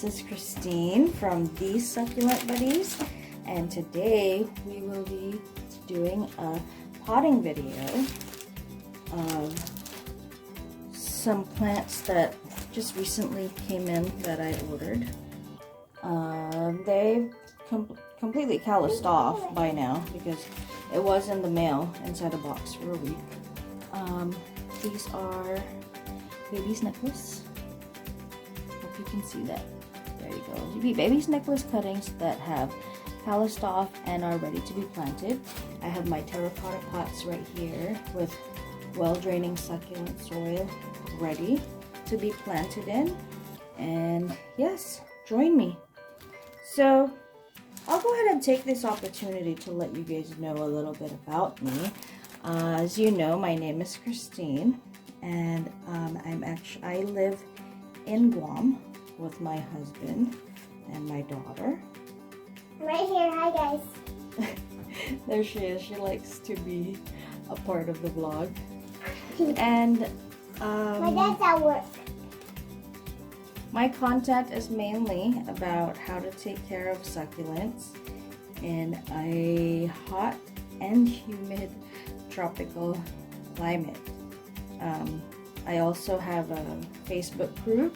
this is Christine from These Succulent Buddies, and today we will be doing a potting video of some plants that just recently came in that I ordered. They've completely calloused off by now because it was in the mail inside a box for a week. These are baby's necklace. Hope you can see that. There you go. Baby's necklace cuttings that have calloused off and are ready to be planted. I have my terracotta pots right here with well-draining succulent soil ready to be planted in. And yes, join me. So I'll go ahead and take this opportunity to let you guys know a little bit about me. As you know, my name is Christine, and I live in Guam with my husband and my daughter. I'm right here. Hi, guys. There she is. She likes to be a part of the vlog. And my dad's at work. My content is mainly about how to take care of succulents in a hot and humid tropical climate. I also have a Facebook group,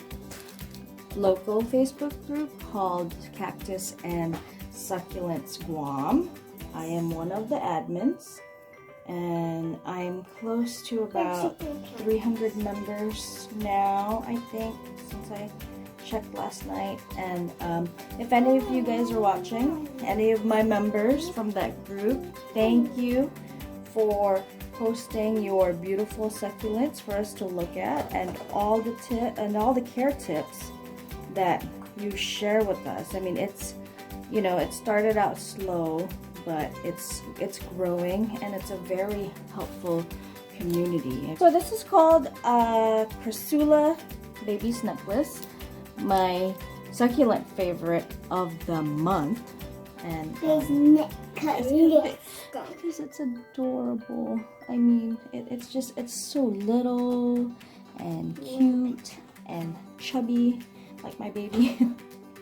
local Facebook group called Cactus and Succulents Guam. I am one of the admins, and I'm close to about 300 members now, I think, since I checked last night. And if any of you guys are watching, any of my members from that group, thank you for posting your beautiful succulents for us to look at, and all the care tips that you share with us. I mean, it's, you know, it started out slow, but it's growing, and it's a very helpful community. So this is called Crassula baby's necklace, my succulent favorite of the month. And because it's adorable. I mean, it's so little and cute and chubby, like my baby.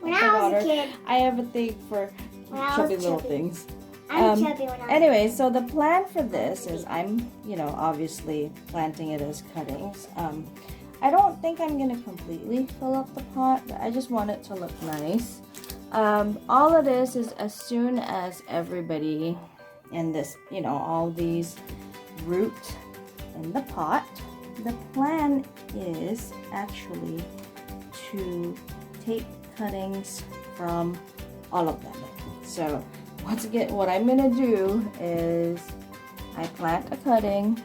When I was a kid, I have a thing for chubby little things. I'm chubby when I was Anyway, so the plan for this is I'm, you know, obviously planting it as cuttings. I don't think I'm gonna completely fill up the pot, but I just want it to look nice. All it is as soon as everybody in this, you know, all these root in the pot, the plan is actually to take cuttings from all of them. So what I'm gonna do is I plant a cutting,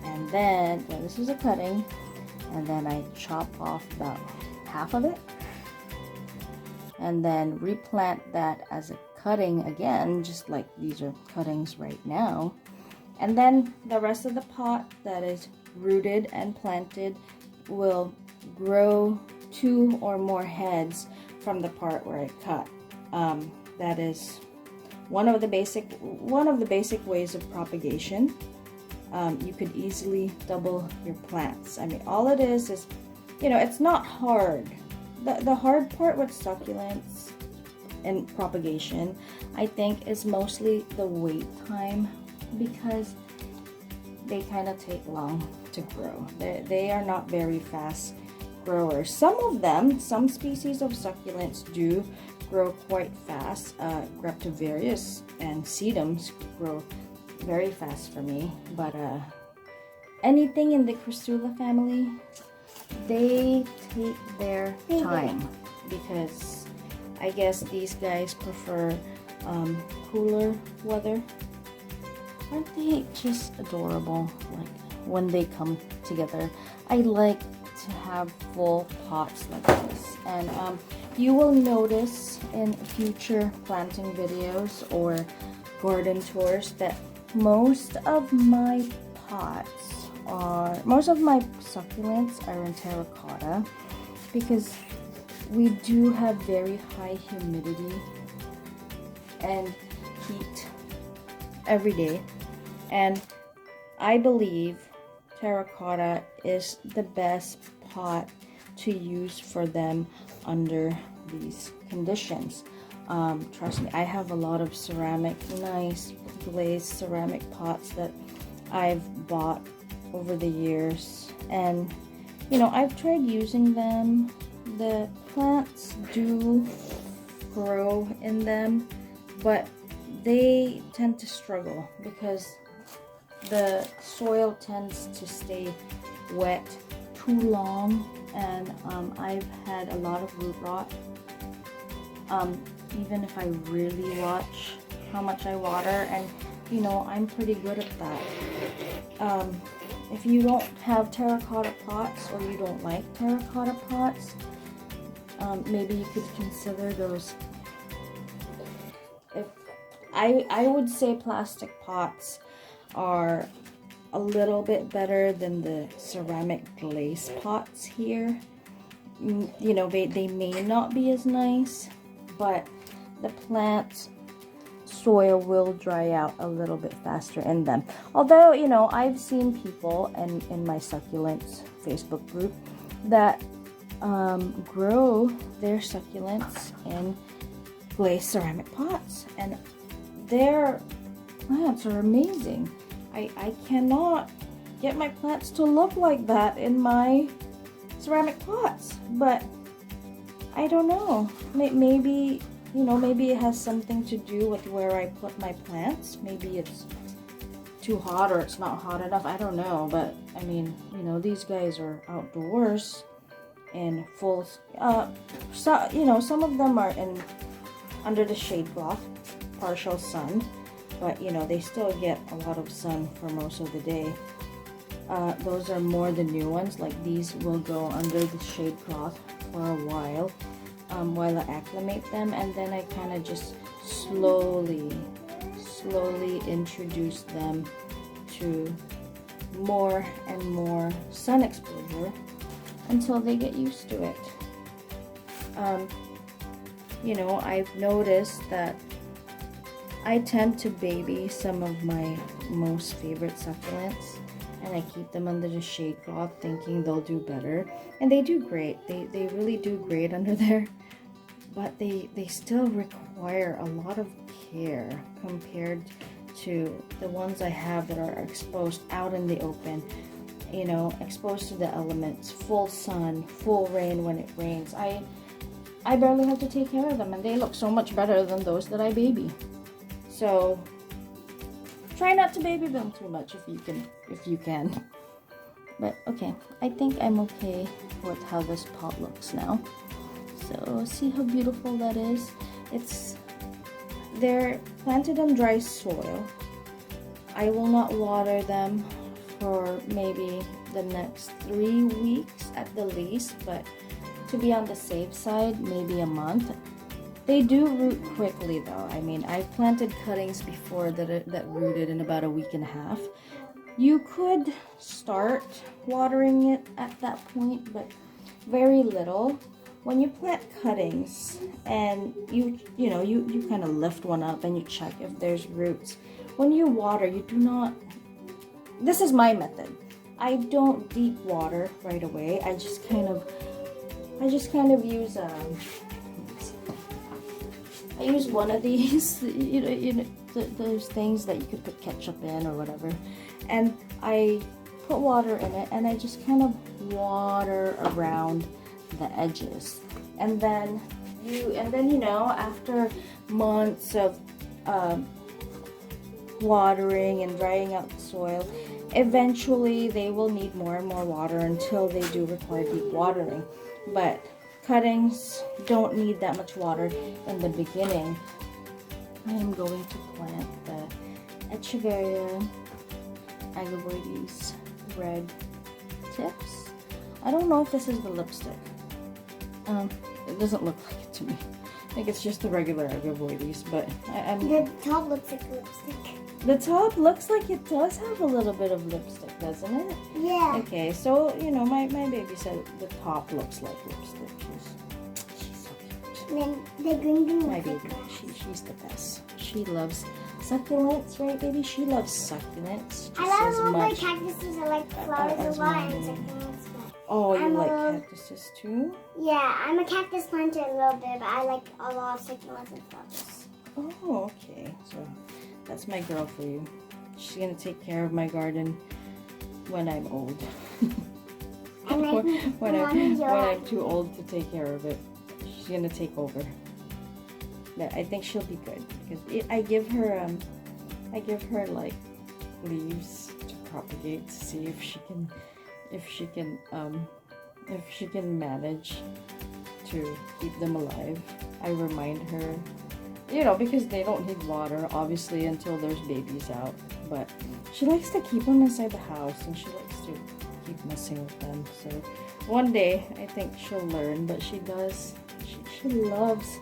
and then, well, this is a cutting, and then I chop off about half of it, and then replant that as a cutting again, just like these are cuttings right now. And then the rest of the pot that is rooted and planted will grow 2 or more heads from the part where I cut. That is one of the basic ways of propagation. You could easily double your plants. I mean, all it is, you know, it's not hard. The hard part with succulents and propagation, I think, is mostly the wait time, because they kind of take long to grow. They are not very fast growers. Some species of succulents do grow quite fast. Graptivarius and sedums grow very fast for me, but anything in the Crassula family, they take their time, because I guess these guys prefer cooler weather. Aren't they just adorable? Like when they come together, I like to have full pots like this. And you will notice in future planting videos or garden tours that most of my succulents are in terracotta, because we do have very high humidity and heat every day, and I believe terracotta is the best pot to use for them under these conditions. Trust me, I have a lot of ceramic, nice glazed ceramic pots that I've bought over the years, and you know, I've tried using them. The plants do grow in them, but they tend to struggle because the soil tends to stay wet too long, and I've had a lot of root rot. Even if I really watch how much I water, and you know, I'm pretty good at that. If you don't have terracotta pots, or you don't like terracotta pots, maybe you could consider those. If I would say plastic pots are a little bit better than the ceramic glaze pots here. You know, they may not be as nice, but the plant soil will dry out a little bit faster in them. Although, you know, I've seen people in my succulents Facebook group that grow their succulents in glazed ceramic pots, and their plants are amazing. I cannot get my plants to look like that in my ceramic pots, but I don't know. Maybe, you know, maybe it has something to do with where I put my plants. Maybe it's too hot or it's not hot enough. I don't know, but I mean, you know, these guys are outdoors in full, so, you know, some of them are in under the shade cloth, partial sun, but you know, they still get a lot of sun for most of the day. Those are more the new ones. Like these will go under the shade cloth for a while I acclimate them, and then I kind of just slowly introduce them to more and more sun exposure until they get used to it. You know, I've noticed that I tend to baby some of my most favorite succulents, and I keep them under the shade cloth thinking they'll do better, and they do great. They really do great under there, but they still require a lot of care compared to the ones I have that are exposed out in the open, you know, exposed to the elements, full sun, full rain when it rains. I barely have to take care of them, and they look so much better than those that I baby. So try not to baby them too much if you can. But okay, I think I'm okay with how this pot looks now. So see how beautiful that is? They're planted on dry soil. I will not water them for maybe the next 3 weeks at the least, but to be on the safe side, maybe a month. They do root quickly though. I mean, I've planted cuttings before that rooted in about a week and a half. You could start watering it at that point, but very little. When you plant cuttings and you kind of lift one up and you check if there's roots. When you water, you do not, this is my method. I don't deep water right away. I just kind of use I use one of these, those things that you could put ketchup in or whatever, and I put water in it, and I just kind of water around the edges, and then you know, after months of watering and drying out the soil, eventually they will need more and more water until they do require deep watering. But cuttings don't need that much water in the beginning. I am going to plant the echeveria agavoides red tips. I don't know if this is the lipstick. It doesn't look like it to me. I think it's just the regular agavoides, but The top looks like lipstick. The top looks like it does have a little bit of lipstick, doesn't it? Yeah. Okay, so, you know, my baby said the top looks like lipstick. She's so cute. And then the green My baby, she's the best. She loves succulents, right, baby? She loves succulents. I love all my cactuses are like flowers a lot and succulents, but Oh, you I'm like a- cactuses too? Yeah, I'm a cactus planter a little bit, but I like a lot of succulents and flowers. Oh, okay. So that's my girl for you. She's gonna take care of my garden when I'm old. And I think when you'll I'm have too old to take care of it, she's gonna take over. But I think she'll be good because I give her like leaves to propagate to see if she can manage to keep them alive. I remind her, you know, because they don't need water obviously until there's babies out, but she likes to keep them inside the house and she likes to keep messing with them. So one day I think she'll learn, but she does. She loves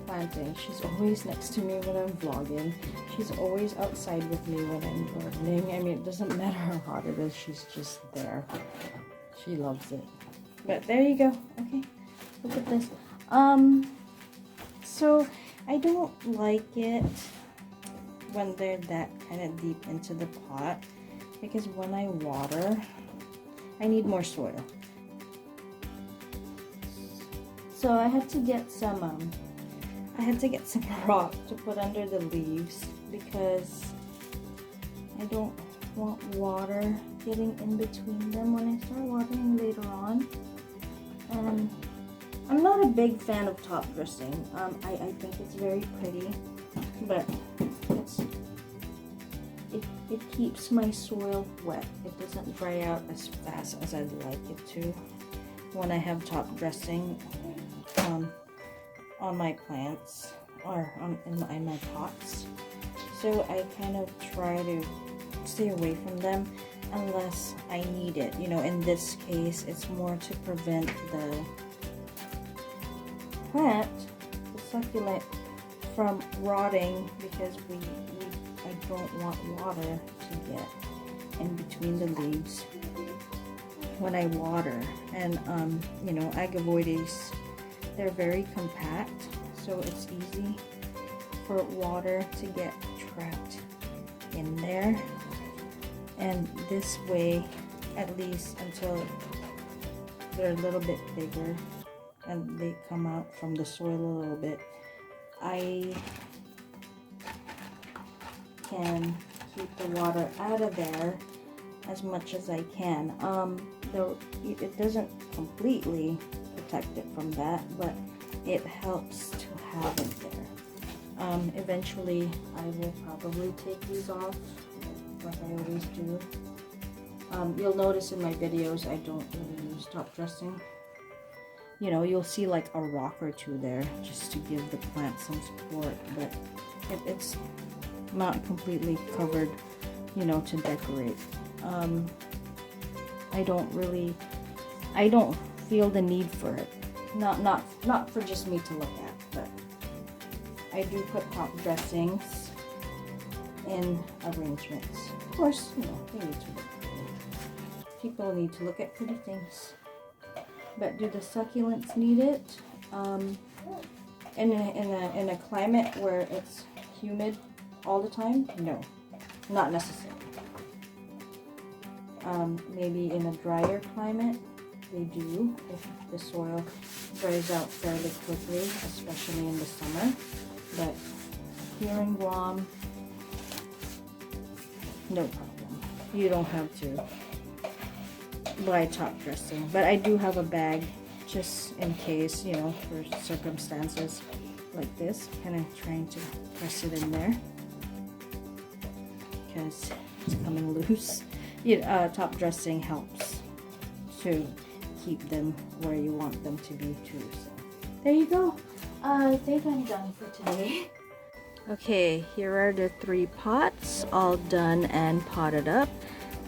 planting. She's always next to me when I'm vlogging. She's always outside with me when I'm gardening. I mean, it doesn't matter how hot it is, she's just there. She loves it. But there you go. Okay, look at this. So I don't like it when they're that kind of deep into the pot, because when I water, I need more soil. So I had to get some rock to put under the leaves because I don't want water getting in between them when I start watering later on. And I'm not a big fan of top dressing. I think it's very pretty, but it keeps my soil wet. It doesn't dry out as fast as I'd like it to when I have top dressing on my plants or in my pots. So I kind of try to stay away from them unless I need it. You know, in this case, it's more to prevent the plant, the succulent, from rotting because I don't want water to get in between the leaves when I water. And you know, agavoides, they're very compact, so it's easy for water to get trapped in there. And this way, at least until they're a little bit bigger and they come out from the soil a little bit, I can keep the water out of there as much as I can. Though it doesn't completely protect it from that, but it helps to have it there. Eventually I will probably take these off like I always do. You'll notice in my videos I don't really use top dressing. You know, you'll see like a rock or two there just to give the plant some support, but it's not completely covered, you know, to decorate. I don't feel the need for it. Not for just me to look at, but I do put top dressings in arrangements. Of course, you know, they need to look pretty. People need to look at pretty things. But do the succulents need it? In a climate where it's humid all the time? No, not necessarily. Maybe in a drier climate, they do, if the soil dries out fairly quickly, especially in the summer. But here in Guam, no problem. You don't have to buy top dressing. But I do have a bag just in case, you know, for circumstances like this. Kind of trying to press it in there because it's coming loose. Top dressing helps to keep them where you want them to be too. So there you go. I think I'm done for today. Okay, here are the 3 pots all done and potted up.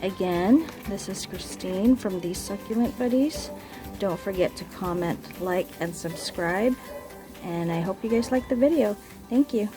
Again, this is Christine from these Succulent Buddies. Don't forget to comment, like, and subscribe. And I hope you guys like the video. Thank you.